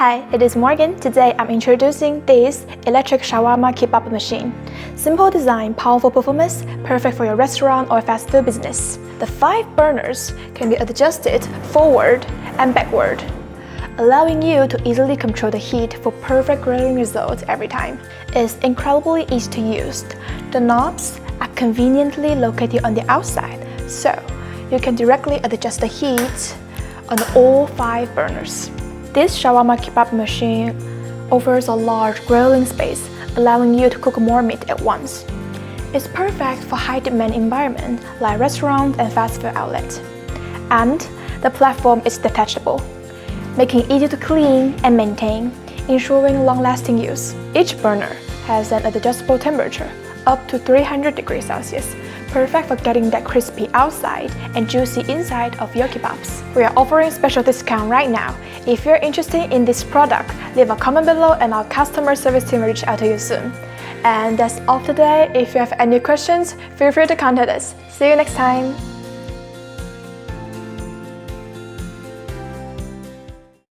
Hi, it is Morgan. Today I'm introducing this electric shawarma kebab machine. Simple design, powerful performance, perfect for your restaurant or fast food business. The 5 burners can be adjusted forward and backward, allowing you to easily control the heat for perfect grilling results every time. It's incredibly easy to use. The knobs are conveniently located on the outside, so you can directly adjust the heat on all 5 burners. This shawarma kebab machine offers a large grilling space, allowing you to cook more meat at once. It's perfect for high-demand environments like restaurants and fast food outlets. And the platform is detachable, making it easy to clean and maintain, ensuring long-lasting use. Each burner has an adjustable temperature up to 300 degrees Celsius, perfect for getting that crispy outside and juicy inside of your kebabs. We are offering special discount right now. If you're interested in this product, leave a comment below and our customer service team will reach out to you soon. And that's all today. If you have any questions, feel free to contact us. See you next time.